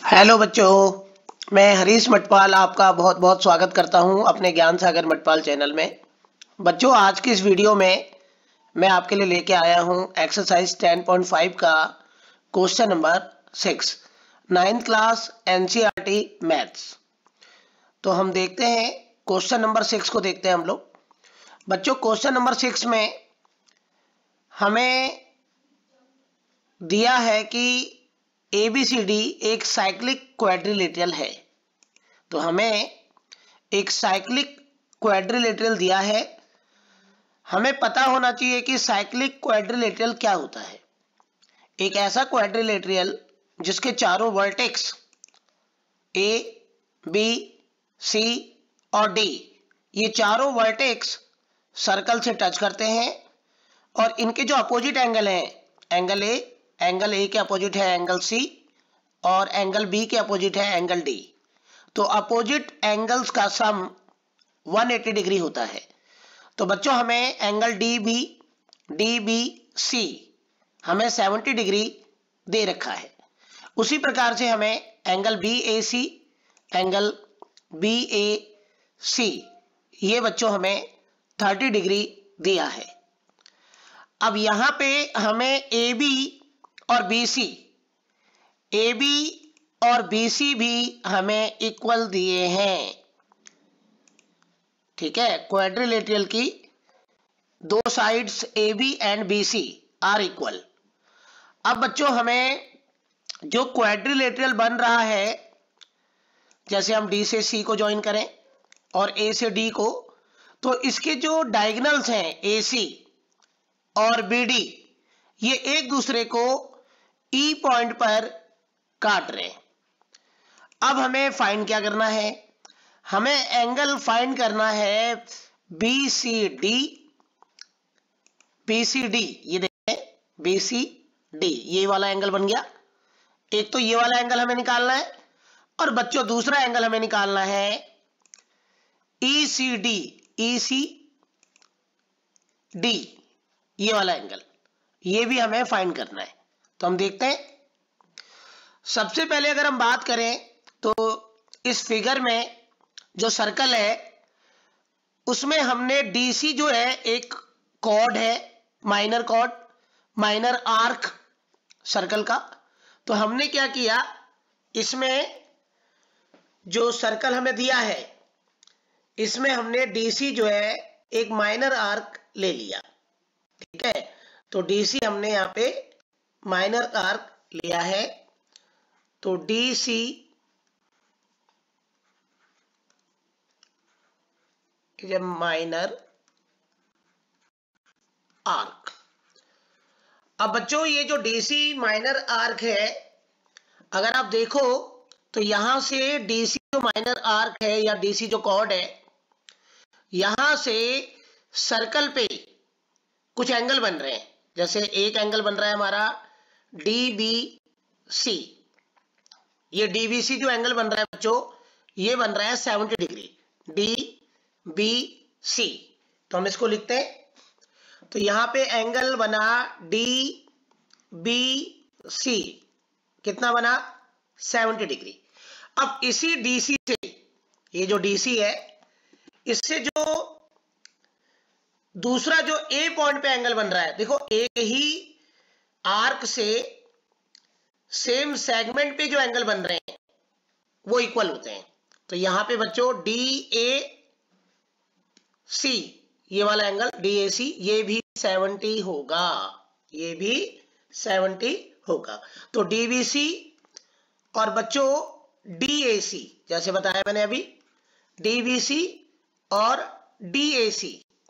Hello बच्चों, मैं हरीश मटपाल आपका बहुत बहुत स्वागत करता हूं अपने ज्ञान सागर मटपाल चैनल में। बच्चों, आज की इस वीडियो में मैं आपके लिए लेके आया हूं एक्सरसाइज 10.5 का question number 6, 9th class NCERT maths. तो हम देखते हैं क्वेश्चन नंबर 6 को देखते हैं हम लोग। बच्चों, क्वेश्चन नंबर 6 में हमें दिया है कि ABCD एक साइक्लिक क्वाड्रिलेटरल है। तो हमें एक साइक्लिक क्वाड्रिलेटरल दिया है। हमें पता होना चाहिए कि साइक्लिक क्वाड्रिलेटरल क्या होता है। एक ऐसा क्वाड्रिलेटरल जिसके चारों वर्टेक्स A, B, C और D, ये चारों वर्टेक्स सर्कल से टच करते हैं और इनके जो अपोजिट एंगल हैं, एंगल A के अपोजिट है एंगल C और एंगल B के अपोजिट है एंगल D। तो अपोजिट एंगल्स का सम 180 डिग्री होता है। तो बच्चों, हमें एंगल DBC हमें 70 डिग्री दे रखा है। उसी प्रकार से हमें एंगल BAC ये बच्चों हमें 30 डिग्री दिया है। अब यहां पे हमें AB और BC भी हमें इक्वल दिए हैं। ठीक है, क्वाड्रिलेटरल की दो sides AB and BC are equal. अब बच्चों, हमें जो क्वाड्रिलेटरल बन रहा है, जैसे हम D से C को ज्वाइन करें और A से D को, तो इसके जो डायगोनल्स हैं AC और BD, ये एक दूसरे को E पॉइंट पर काट रहे हैं। अब हमें फाइंड क्या करना है? हमें एंगल फाइंड करना है BCD। ये देखें, BCD ये वाला एंगल बन गया। एक तो ये वाला एंगल हमें निकालना है और बच्चों दूसरा एंगल हमें निकालना है ECD ये वाला एंगल, ये भी हमें फाइंड करना है। तो हम देखते हैं। सबसे पहले अगर हम बात करें तो इस फिगर में जो सर्कल है उसमें हमने DC जो है एक कॉर्ड है, माइनर आर्क सर्कल का। तो हमने क्या किया, इसमें जो सर्कल हमें दिया है इसमें हमने DC जो है एक माइनर आर्क ले लिया। ठीक है, तो DC हमने यहां पे माइनर आर्क लिया है। तो DC is a minor arc. अब बच्चों, ये जो DC माइनर आर्क है, अगर आप देखो तो यहां से DC जो माइनर आर्क है या DC जो कॉर्ड है, यहां से सर्कल पे कुछ एंगल बन रहे हैं। जैसे एक एंगल बन रहा है हमारा DBC। ये DBC जो एंगल बन रहा है बच्चों, ये बन रहा है 70 डिग्री DBC। तो हम इसको लिखते हैं। तो यहां पे एंगल बना DBC, कितना बना? 70 डिग्री। अब इसी DC से, ये जो DC है, इससे जो दूसरा जो A पॉइंट पे एंगल बन रहा है, देखो एक ही आर्क से सेम सेगमेंट पे जो एंगल बन रहे हैं वो इक्वल होते हैं। तो यहां पे बच्चों DAC ये वाला एंगल DAC ये भी 70 होगा, ये भी 70 होगा। तो DBC और बच्चों DAC, जैसे बताया मैंने अभी, DBC और DAC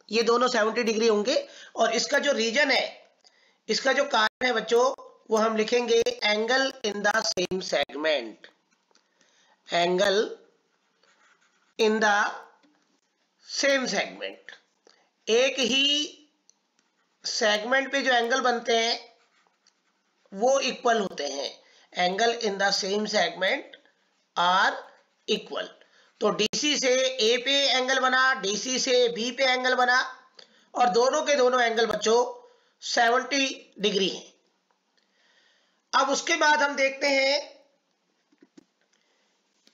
ये दोनों 70 डिग्री होंगे। और इसका जो रीजन है, इसका जो कारण है बच्चों, वो हम लिखेंगे angle in the same segment. Angle in the same segment, एक ही सेगमेंट पे जो एंगल बनते हैं वो इक्वल होते हैं। Angle in the same segment are equal. तो DC से A पे एंगल बना, DC से B पे एंगल बना और दोनों के दोनों एंगल बच्चों 70 डिग्री हैं। अब उसके बाद हम देखते हैं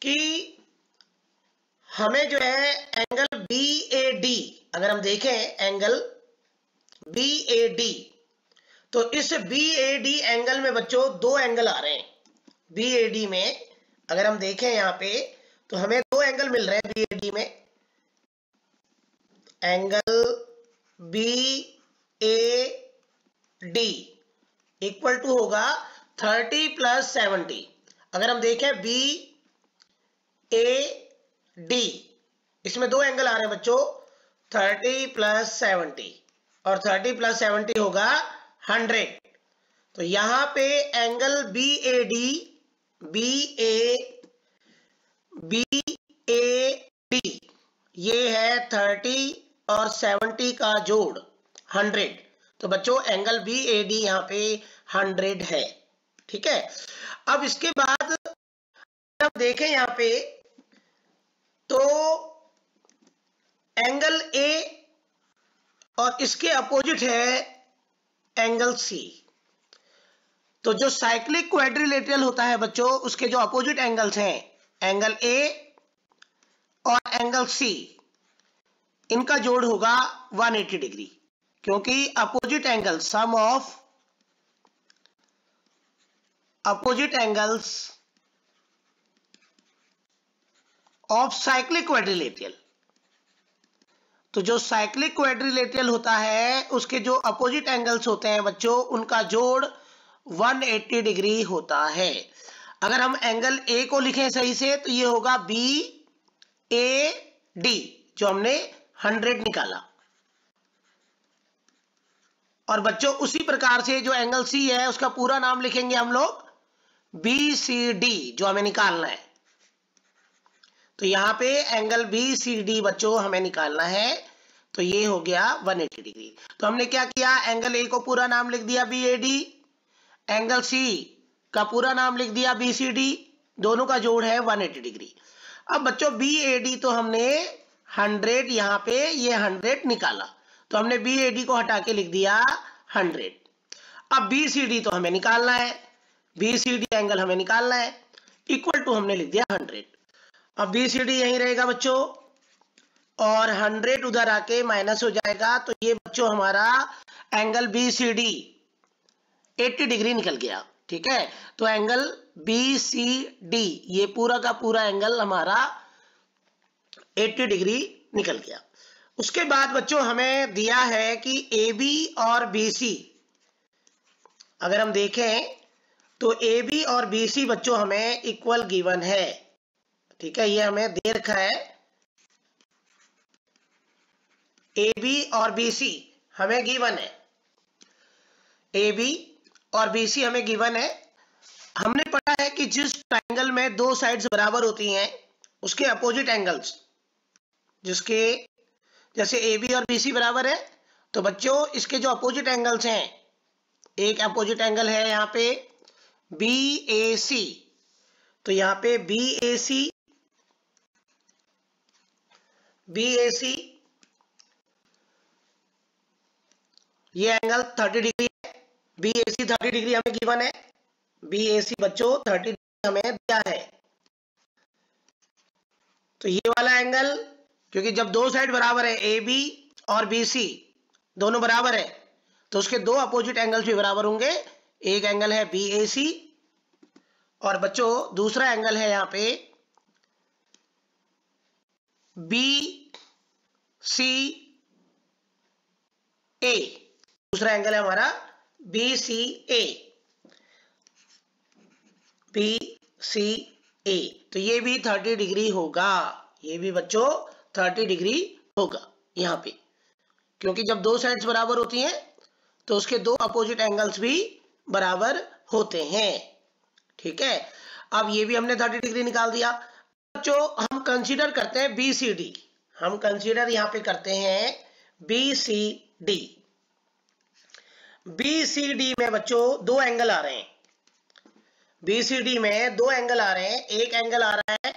कि हमें जो है एंगल BAD, अगर हम देखें एंगल BAD, तो इस BAD एंगल में बच्चों दो एंगल आ रहे हैं। BAD में अगर हम देखें यहां पे तो हमें दो एंगल मिल रहे हैं BAD में। एंगल BAD इक्वल टू होगा 30 + 70। अगर हम देखें BAD, इसमें दो एंगल आ रहे हैं बच्चों, 30 + 70, और 30 + 70 होगा 100। तो यहां पे एंगल BAD ये है 30 और 70 का जोड़ 100। तो बच्चों एंगल BAD यहां पे 100 है। ठीक है, अब इसके बाद जब देखें यहां पे तो एंगल A और इसके अपोजिट है एंगल C। तो जो साइक्लिक क्वाड्रिलेटरल होता है बच्चों, उसके जो अपोजिट एंगल्स हैं एंगल A और एंगल C, इनका जोड़ होगा 180 डिग्री, क्योंकि opposite angle, sum of opposite angles of cyclic quadrilateral. तो जो साइक्लिक क्वाड्रिलेटरल होता है उसके जो अपोजिट एंगल्स होते हैं बच्चों, उनका जोड़ 180 डिग्री होता है। अगर हम एंगल A को लिखें सही से तो ये होगा BAD, जो हमने 100 निकाला। और बच्चों उसी प्रकार से जो एंगल C है उसका पूरा नाम लिखेंगे हम लोग BCD, जो हमें निकालना है। तो यहां पे एंगल BCD बच्चों हमें निकालना है, तो ये हो गया 180 डिग्री। तो हमने क्या किया, एंगल A को पूरा नाम लिख दिया BAD, एंगल C का पूरा नाम लिख दिया BCD, दोनों का जोड़ है 180 डिग्री। अब बच्चों BAD तो हमने 100 यहां पे ये 100 निकाला, तो हमने BAD को हटा के लिख दिया 100। अब BCD तो हमें निकालना है, BCD एंगल हमें निकालना है, इक्वल टू हमने लिख दिया 100। अब BCD यहीं रहेगा बच्चों, और 100 उधर आके माइनस हो जाएगा, तो ये बच्चों हमारा एंगल BCD 80 डिग्री निकल गया। ठीक है, तो एंगल BCD ये पूरा का पूरा एंगल हमारा 80 डिग्री निकल गया। उसके बाद बच्चों हमें दिया है कि AB और BC, अगर हम देखें तो AB और BC बच्चों हमें इक्वल गिवन है। ठीक है, ये हमें दे रखा है, AB और BC हमें गिवन है, AB और BC हमें गिवन है। हमने पढ़ा है कि जिस ट्रायंगल में दो साइड्स बराबर होती हैं उसके अपोजिट एंगल्स, जिसके जैसे AB और BC बराबर है, तो बच्चों इसके जो अपोजिट एंगल्स हैं, एक अपोजिट एंगल है यहाँ पे BAC, तो यहाँ पे BAC ये एंगल 30 डिग्री है, BAC 30 डिग्री हमें गिवन है, BAC बच्चों 30 डिग्री हमें दिया है। तो ये वाला एंगल, क्योंकि जब दो साइड बराबर है AB और BC दोनों बराबर है, तो उसके दो अपोजिट एंगल्स भी बराबर होंगे। एक एंगल है BAC और बच्चों दूसरा एंगल है यहाँ पे BCA, दूसरा एंगल है हमारा BCA। तो ये भी 30 डिग्री होगा, ये भी बच्चों 30 डिग्री होगा यहाँ पे, क्योंकि जब दो साइड्स बराबर होती हैं तो उसके दो अपोजिट एंगल्स भी बराबर होते हैं। ठीक है, अब ये भी हमने 30 डिग्री निकाल दिया। बच्चों हम कंसीडर करते हैं BCD, हम कंसीडर यहाँ पे करते हैं BCD। BCD में बच्चों दो एंगल आ रहे हैं, BCD में दो एंगल आ रहे हैं। एक एंगल आ रहा है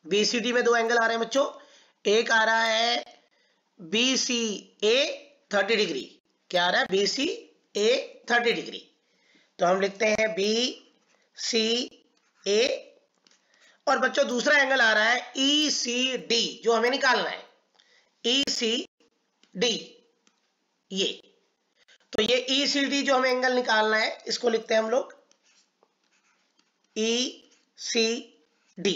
BCD में दो एंगल आ रहे हैं बच्चों, एक आ रहा है BCA 30 डिग्री। क्या आ रहा है, BCA 30 डिग्री। तो हम लिखते हैं BCA और बच्चों दूसरा एंगल आ रहा है ECD, जो हमें निकालना है, ECD, ये तो ये ECD जो हमें एंगल निकालना है, इसको लिखते हैं हम लोग ECD।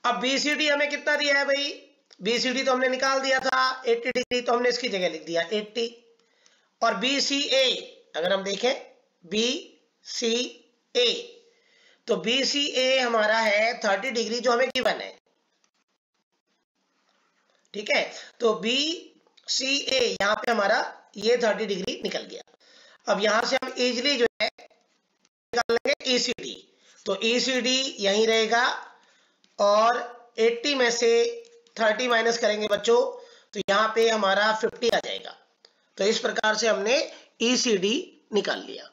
अब BCD हमें कितना दिया है भाई, BCD तो हमने निकाल दिया था 80 डिग्री, तो हमने इसकी जगह लिख दिया 80। और BCA अगर हम देखें, BCA, तो BCA हमारा है 30 डिग्री जो हमें गिवन है, ठीक है। तो BCA यहां पे हमारा ये 30 डिग्री निकल गया। अब यहां से हम इजीली जो है निकाल लेंगे ECD, तो ECD यहीं रहेगा और 80 में से 30 माइनस करेंगे बच्चों, तो यहां पे हमारा 50 आ जाएगा। तो इस प्रकार से हमने ECD निकाल लिया।